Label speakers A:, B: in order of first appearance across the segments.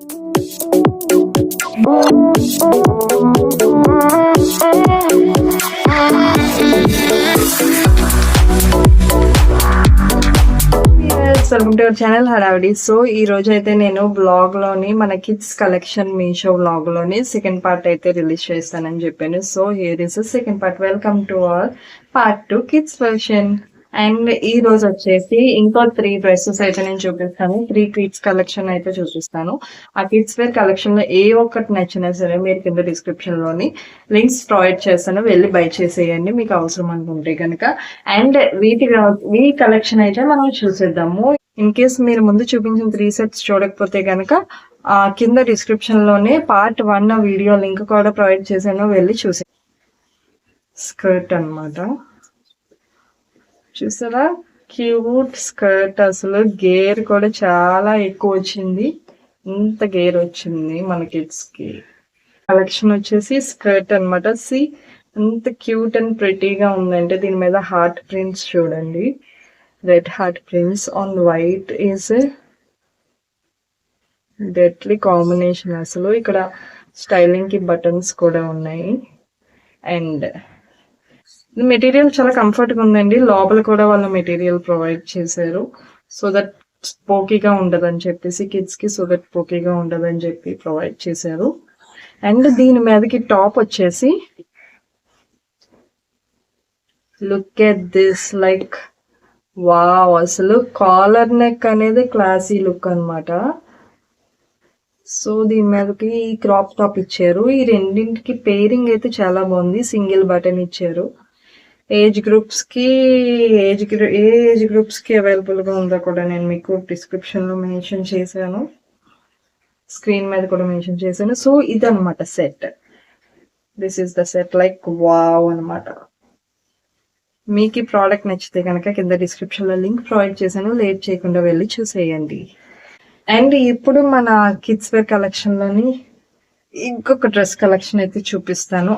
A: Welcome to our channel హడావిడి. So ఈ రోజు అయితే నేను బ్లాగ్ లోని మన కిడ్స్ కలెక్షన్ మీషో బ్లాగ్ లోని సెకండ్ పార్ట్ అయితే రిలీజ్ చేస్తానని చెప్పాను. So here is second part. Welcome to our part 2 kids version. And ఈ రోజు వచ్చేసి ఇంకో 3 డ్రెస్సెస్ అయితే నేను చూపిస్తాను. 3 కిడ్స్ కలెక్షన్ అయితే చూపిస్తాను. ఆ కిడ్స్ వేర్ కలెక్షన్ లో ఏ ఒక్కటి నచ్చినా సరే మీరు కింద డిస్క్రిప్షన్ లోని లింక్స్ ప్రొవైడ్ చేస్తాను, వెళ్ళి బై చేసేయండి మీకు అవసరం అనుకుంటే కనుక. అండ్ ఈ కలెక్షన్ అయితే మనం చూసేద్దాము. ఇన్ కేస్ మీరు ముందు చూపించిన 3 సెట్స్ చూడకపోతే కనుక కింద డిస్క్రిప్షన్ లోనే పార్ట్ 1 వీడియో లింక్ కూడా ప్రొవైడ్ చేశాను, వెళ్ళి చూసే. స్కర్ట్ అన్నమాట, చూసారా క్యూట్ స్కర్ట్. అసలు గేర్ కూడా చాలా ఎక్కువ వచ్చింది, ఇంత గేర్ వచ్చింది మన కిడ్స్ కి. కలెక్షన్ వచ్చేసి స్కర్ట్ అన్నమాట. సి ఎంత క్యూట్ అండ్ ప్రిటీగా ఉందంటే దీని మీద హార్ట్ ప్రింట్స్ చూడండి, red heart prints on white is deadly combination. అసలు ఇక్కడ స్టైలింగ్ కి బటన్స్ కూడా ఉన్నాయి. అండ్ మెటీరియల్ చాలా కంఫర్ట్ గా ఉందండి. లోపల కూడా వాళ్ళు మెటీరియల్ ప్రొవైడ్ చేశారు సో దట్ పోకీగా ఉండదని చెప్పేసి, కిడ్స్ కి సో దట్ పోకీగా ఉండదని చెప్పి ప్రొవైడ్ చేశారు. అండ్ దీని మీదకి టాప్ వచ్చేసి look at this, like wow, అసలు కాలర్ నెక్ అనేది క్లాసీ లుక్ అన్నమాట. సో దీని మీదకి క్రాప్ టాప్ ఇచ్చారు. ఈ రెండింటికి పేరింగ్ అయితే చాలా బాగుంది. సింగిల్ బటన్ ఇచ్చారు. ఏజ్ గ్రూప్స్ కి ఏ ఏజ్ గ్రూప్స్ కి అవైలబుల్ గా ఉందో కూడా నేను మీకు డిస్క్రిప్షన్ లో మెన్షన్ చేశాను, స్క్రీన్ మీద కూడా మెన్షన్ చేశాను. సో ఇదన్నమాట set. This is the set, like wow అనమాట. మీకు ఈ ప్రోడక్ట్ నచ్చితే కనుక కింద డిస్క్రిప్షన్ లో లింక్ ప్రొవైడ్ చేశాను, లేట్ చేయకుండా వెళ్ళి చూసేయండి. అండ్ ఇప్పుడు మన కిడ్స్ వేర్ కలెక్షన్ లోని ఇంకొక డ్రెస్ కలెక్షన్ అయితే చూపిస్తాను.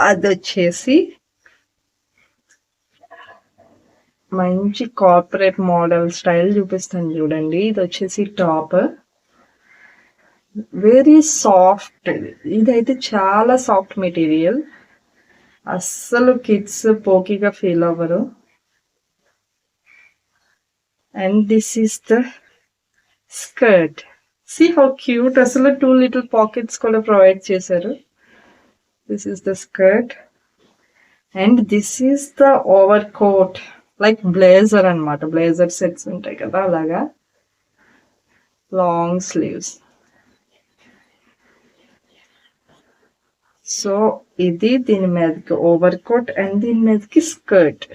A: అది వచ్చేసి మంచి కార్పొరేట్ మోడల్ స్టైల్ చూపిస్తాను చూడండి. ఇది వచ్చేసి టాప్, వెరీ సాఫ్ట్. ఇదైతే చాలా సాఫ్ట్ మెటీరియల్, అస్సలు కిడ్స్ పోకీగా ఫీల్ అవ్వరు. And this is the skirt. See how cute, అసలు 2 లిటిల్ పాకెట్స్ కూడా ప్రొవైడ్ చేశారు. This is the skirt. And this is the over coat, like blazer అన్నమాట. బ్లేజర్ సెట్స్ ఉంటాయి కదా అలాగా, లాంగ్ స్లీవ్స్. సో ఇది దీని మీదకి ఓవర్ కోట్ అండ్ దీని మీదకి స్కర్ట్.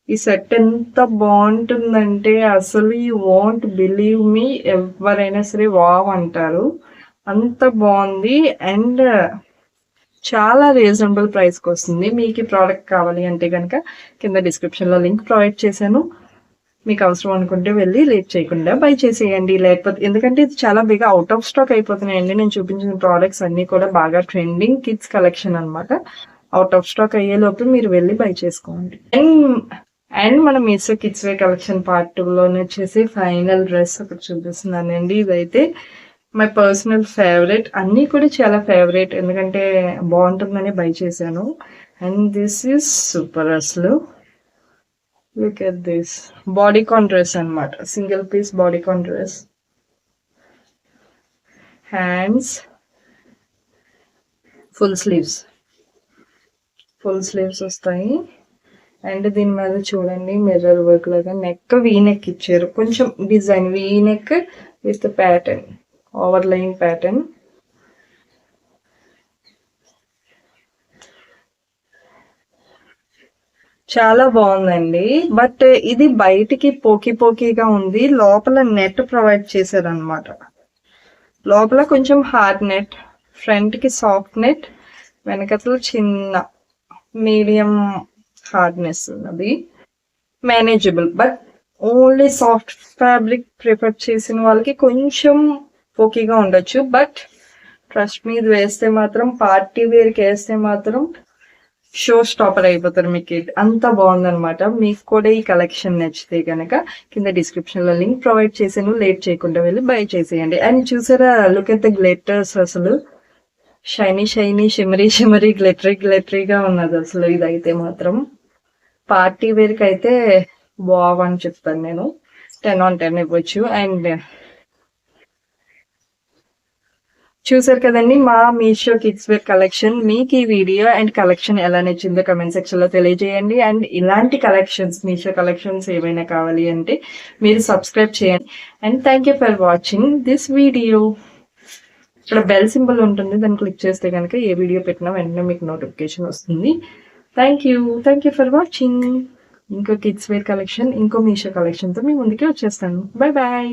A: ఈ సెట్ ఎంత బాగుంటుందంటే అసలు యూ వోంట్ బిలీవ్ మీ, ఎవరైనా సరే వావ్ అంటారు, అంత బాగుంది. అండ్ చాలా రీజనబుల్ ప్రైస్కి వస్తుంది. మీకు ఈ ప్రోడక్ట్ కావాలి అంటే కనుక కింద డిస్క్రిప్షన్లో లింక్ ప్రొవైడ్ చేశాను, మీకు అవసరం అనుకుంటే వెళ్ళి లేట్ చేయకుండా బై చేసేయండి. లేకపోతే ఎందుకంటే ఇది చాలా బిగా అవుట్ ఆఫ్ స్టాక్ అయిపోతున్నాయండి. నేను చూపించిన ప్రోడక్ట్స్ అన్నీ కూడా బాగా ట్రెండింగ్ కిడ్స్ కలెక్షన్ అనమాట. అవుట్ ఆఫ్ స్టాక్ అయ్యేలోపు మీరు వెళ్ళి బై చేసుకోండి. అండ్ మన Meesho kids wear collection part 2లోనే వచ్చేసి ఫైనల్ డ్రెస్ ఒకటి చూపిస్తున్నానండి. ఇదైతే మై పర్సనల్ ఫేవరెట్, అన్నీ కూడా చాలా ఫేవరెట్ ఎందుకంటే బాగుంటుందని బై చేశాను. And this is super. అసలు look at this, bodycon dress అనమాట, single piece bodycon dress. Hands full sleeves వస్తాయి. అండ్ దీని మీద చూడండి మిర్రర్ వర్క్ లాగా నెక్ వీ నెక్ ఇచ్చారు, కొంచెం design V neck with pattern, overline pattern. చాలా బాగుందండి. బట్ ఇది బయటికి పోకీగా ఉంది, లోపల నెట్ ప్రొవైడ్ చేశారనమాట. లోపల కొంచెం హార్డ్ నెట్, ఫ్రంట్ కి సాఫ్ట్ నెట్, వెనకతలు చిన్న మీడియం హార్డ్నెస్ ఉన్నది, manageable. But only soft fabric prefer చేసిన వాళ్ళకి కొంచెం పోకీగా ఉండొచ్చు. బట్ ట్రస్ట్ మీద వేస్తే మాత్రం, పార్టీ వేర్కి వేస్తే మాత్రం షో స్టాపర్ అయిపోతారు మీకు. అంత బాగుందనమాట. మీకు కూడా ఈ కలెక్షన్ నచ్చితే కనుక కింద డిస్క్రిప్షన్ లో లింక్ ప్రొవైడ్ చేసాను, లేట్ చేయకుండా వెళ్ళి బై చేసేయండి. అండ్ చూసారా, లుక్ ఎట్ ద గ్లిటర్స్, అసలు షైనీ షైనీ షిమరీ షిమరీ గ్లిటరీగా ఉన్నది అసలు. ఇదైతే మాత్రం పార్టీ వేర్ కి అయితే బావని చెప్తాను నేను, 10/10 ఇవ్వచ్చు. అండ్ చూసారు కదండి మా మీషో కిడ్స్ వేర్ కలెక్షన్. మీకు ఈ వీడియో అండ్ కలెక్షన్ ఎలా నచ్చిందో కమెంట్ సెక్షన్ లో తెలియజేయండి. అండ్ ఇలాంటి కలెక్షన్స్, మీషో కలెక్షన్స్ ఏమైనా కావాలి అంటే మీరు సబ్స్క్రైబ్ చేయండి. And thank you for watching this video. ఇక్కడ బెల్ సింబల్ ఉంటుంది, దాన్ని క్లిక్ చేస్తే కనుక ఏ వీడియో పెట్టినా వెంటనే మీకు నోటిఫికేషన్ వస్తుంది. Thank you for watching. ఇంకో కిడ్స్ వేర్ కలెక్షన్, ఇంకో మీషో కలెక్షన్తో మీ ముందుకే వచ్చేస్తాను. Bye bye.